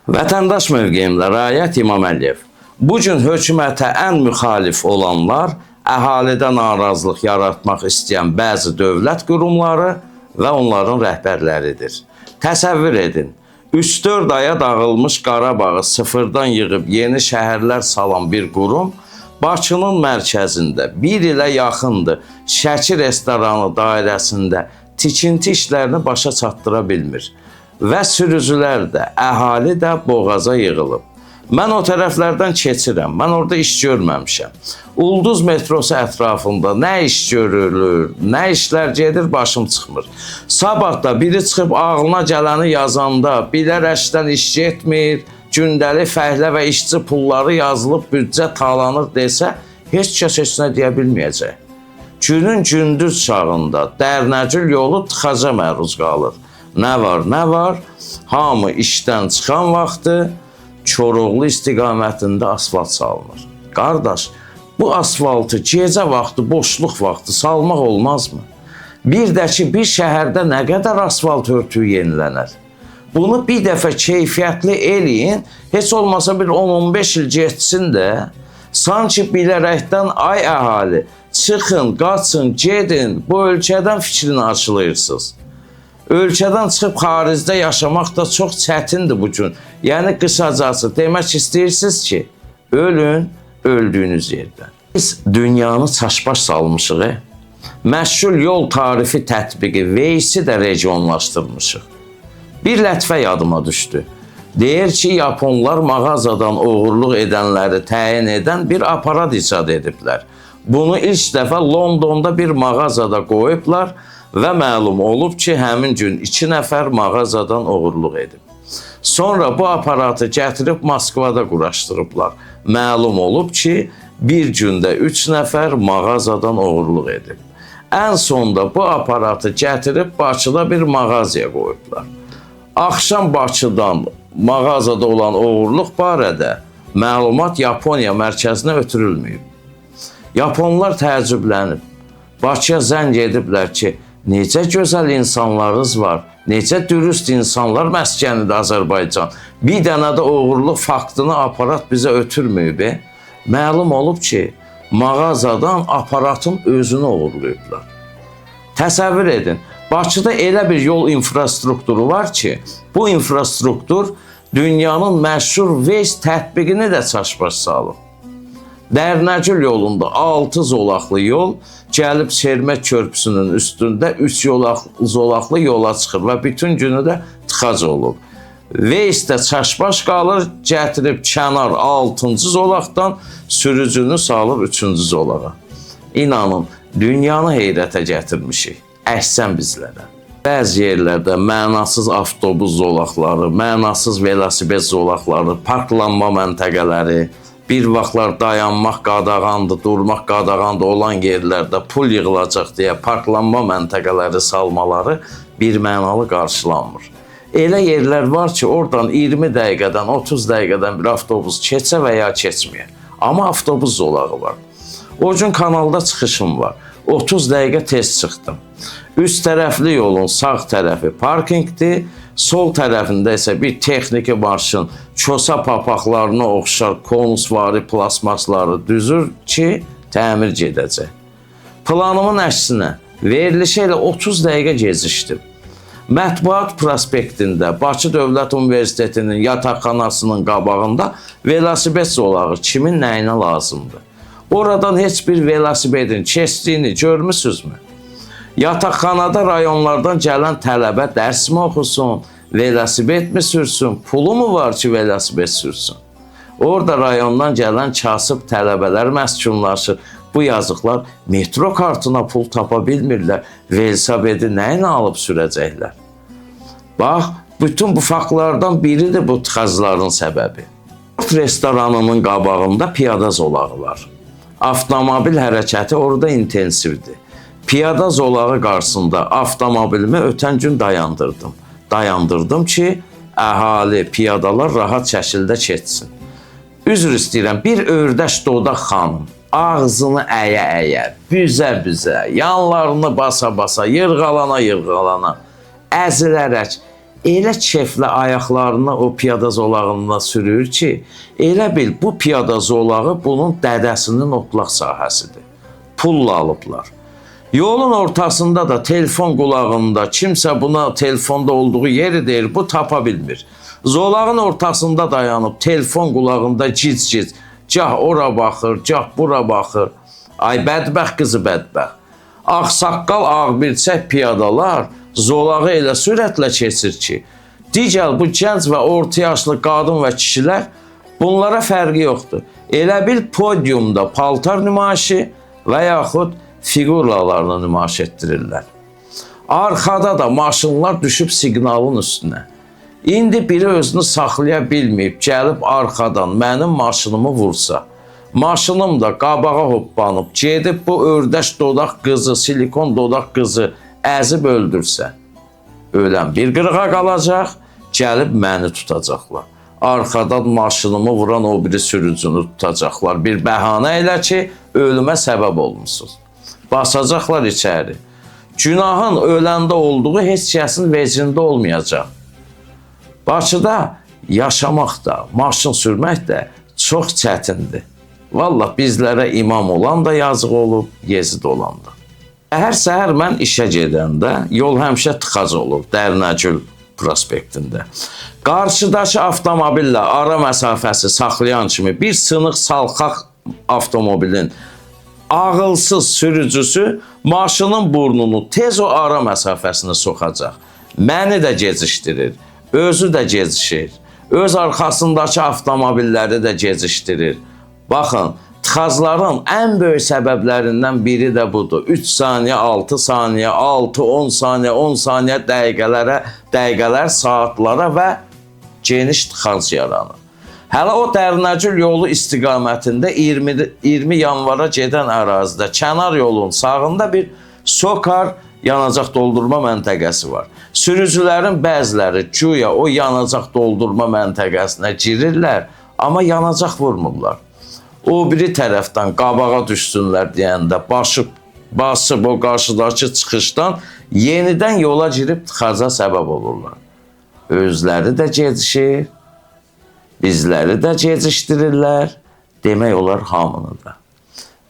Vətəndaş mövqeyimdə Rayət İmam Əliyev. Bu gün hökumətə ən müxalif olanlar əhalidə narazılıq yaratmaq istəyən bəzi dövlət qurumları və onların rəhbərləridir. Təsəvvür edin, 3-4 aya dağılmış Qarabağı sıfırdan yığıb yeni şəhərlər salan bir qurum Bakının mərkəzində 1 ilə yaxındır Şəki restoranı dairəsində tikinti işlərini başa çatdıra bilmir. Və sürücülər də, əhali də boğaza yığılıb. Mən o tərəflərdən keçirəm, mən orada iş görməmişəm. Ulduz metrosu ətrafında nə iş görülür, nə işlər gedir, başım çıxmır. Sabah da biri çıxıb ağlına gələni yazanda, bilərəkdən iş getmir, gündəlik fəhlə və işçi pulları yazılıb büdcə talanır desə, heç kəs heç nə deyə bilməyəcək. Günün gündüz çağında Dərnəcül yolu tıxaca məruz qalır. Nə var? Hamı işdən çıxan vaxtı Koroğlu istiqamətində asfalt salınır. Qardaş, bu asfaltı gecə vaxtı, boşluq vaxtı salmaq olmazmı? Bir də ki, bir şəhərdə nə qədər asfalt örtüyü yenilənər? Bunu bir dəfə keyfiyyətli eləyin, heç olmasa bir 10-15 il getsin də, sanki bilərəkdən ay əhali, çıxın, qaçın, gedin, bu ölkədən fikrini açılayırsınız. Ölkədən çıxıb xaricdə yaşamaq da çox çətindir bu gün. Yəni qısacası demək istəyirsiniz ki, ölün öldüyünüz yerdən. Biz dünyanı çaşbaş salmışıq. Məşğul yol tarifi tətbiqi Waze-i də regionlaşdırmışıq. Bir lətifə yadıma düşdü. Deyir ki, Yaponlar mağazadan oğurluq edənləri təyin edən bir aparat icad ediblər. Bunu ilk dəfə Londonda bir mağazada qoyublar və məlum olub ki, həmin gün 2 nəfər mağazadan oğurluq edib. Sonra bu aparatı gətirib Moskvada quraşdırıblar. Məlum olub ki, bir gündə 3 nəfər mağazadan oğurluq edib. Ən sonda bu aparatı gətirib Bakıda bir mağazaya qoyublar. Axşam Bakıdan mağazada olan oğurluq barədə məlumat Yaponiya mərkəzinə ötürülməyib. Yaponlar təəccüblənib. Bakıya zəng ediblər ki, necə gözəl insanlarınız var, necə dürüst insanlar məskənidir Azərbaycan. Bir dənə də oğurluq faktını aparat bizə ötürməyib. Məlum olub ki, mağazadan aparatın özünü oğurlayıblar. Təsəvvür edin, Bakıda elə bir yol infrastrukturu var ki, bu infrastruktur dünyanın məşhur Waze tətbiqini də çaşbaş salıb. Dərnəcül yolunda 6 zolaqlı yol gəlib Sermək körpüsünün üstündə 3 zolaqlı yola çıxır və bütün günü də tıxac olub. Waze-də çaşbaş qalır, gətirib kənar 6-cı zolaqdan sürücünü salıb 3-cü zolağa. İnanın, dünyanı heyrətə gətirmişik, əhsən bizlərə. Bəzi yerlərdə mənasız avtobus zolaqları, mənasız velosiped zolaqları, parklanma məntəqələri, bir vaxtlar dayanmaq qadağandır, durmaq qadağandır olan yerlərdə pul yığılacaq deyə parklanma məntəqələri salmaları bir mənalı qarşılanmır. Elə yerlər var ki, oradan 20 dəqiqədən, 30 dəqiqədən bir avtobus keçə və ya keçməyə. Amma avtobus zolağı var. O gün kanalda çıxışım var. 30 dəqiqə tez çıxdım. Üst tərəfli yolun sağ tərəfi parkingdir, sol tərəfində isə bir texniki maşın çosa papaqlarına oxşar konusvari plasmasları düzür ki, təmir gedəcək. Planımın əksinə, verilişə ilə 30 dəqiqə gecişdim. Mətbuat prospektində Bakı Dövlət Universitetinin yataqxanasının qabağında velosiped zolağı kimin nəyinə lazımdır? Oradan heç bir velosipedin keçdiyini görmüsünüzmü? Yataqxanada rayonlardan gələn tələbə dərs mi oxusun, velosiped mi sürsün, pulu mu var ki, velosiped sürsün? Orada rayondan gələn kasıb tələbələr məskunlaşır. Bu yazıqlar metro kartına pul tapa bilmirlər, velosipedi nəyinə alıb sürəcəklər? Bax, bütün bu faktlardan biridir bu tıxacların səbəbi. Restoranının qabağında piyada zolağı var. Avtomobil hərəkəti orada intensivdir. Piyada zolağı qarşısında avtomobilimi ötən gün dayandırdım. Dayandırdım ki, əhali, piyadalar rahat şəkildə keçsin. Üzr istəyirəm, bir ördəş dodaq xanım ağzını əyə-əyə, büzə-büzə, yanlarını basa-basa, yırğalana-yırğalana, əzilərək elə keyflə ayaqlarını o piyada zolağına sürür ki, elə bil bu piyada zolağı bunun dədəsinin otlaq sahəsidir. Pulla alıblar. Yolun ortasında da telefon qulağında kimsə buna telefonda olduğu yeri deyir, bu tapa bilmir. Zolağın ortasında dayanıb telefon qulağında cic-cic, gah ora baxır, gah bura baxır. Ay bədbəxt qızı bədbəxt. Ağsaqqal, ağbirçək piyadalar zolağı elə sürətlə keçir ki, digər bu gənc və orta yaşlı qadın və kişilər bunlara fərqi yoxdur. Elə bil podyumda paltar nümayişi və yaxud figuralarını nümayiş etdirirlər. Arxada da maşınlar düşüb siqnalın üstünə. İndi biri özünü saxlaya bilməyib, gəlib arxadan mənim maşınımı vursa, maşınım da qabağa hoppanıb, gedib bu ördəş dodaq qızı, silikon dodaq qızı əzib öldürsə, ölən bir qırığa qalacaq, gəlib məni tutacaqlar. Arxadan maşınımı vuran o biri sürücünü tutacaqlar. Bir bəhanə ilə ki, ölümə səbəb olmuşsunuz. Basacaqlar içəri. Günahın öləndə olduğu heç kəsin vecində olmayacaq. Bakıda yaşamaq da, maşın sürmək də çox çətindir. Vallahi bizlərə imam olan da yazıq olub, Yezid olan da. Səhər mən işə gedəndə yol həmişə tıxac olur Dərnəgül prospektində. Qarşıdakı avtomobillə ara məsafəsi saxlayan kimi bir sınıq salxaq avtomobilin ağılsız sürücüsü maşının burnunu tez o ara məsafəsini soxacaq. Məni də gecişdirir, özü də gecişir, öz arxasındakı avtomobilləri də gecişdirir. Baxın, tıxacların ən böyük səbəblərindən biri də budur. 3 saniyə, 6 saniyə, 6, 10 saniyə, 10 saniyə dəqiqələr, saatlara və geniş tıxac yaranır. Hələ o Dərnəgül yolu istiqamətində 20 yanvara gedən ərazidə kənar yolun sağında bir Sokar yanacaq doldurma məntəqəsi var. Sürücülərin bəziləri güya o yanacaq doldurma məntəqəsinə girirlər, amma yanacaq vurmurlar. O biri tərəfdən qabağa düşsünlər deyəndə basıb o qarşıdakı çıxışdan yenidən yola girib tıxaca səbəb olurlar. Özləri də gecişir, bizləri də gecişdirirlər, demək olar hamını da.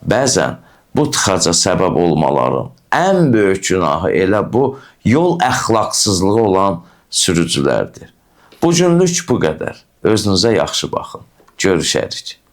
Bəzən bu tıxaca səbəb olmaların ən böyük günahı elə bu yol əxlaqsızlığı olan sürücülərdir. Bu günlük bu qədər. Özünüzə yaxşı baxın. Görüşərik.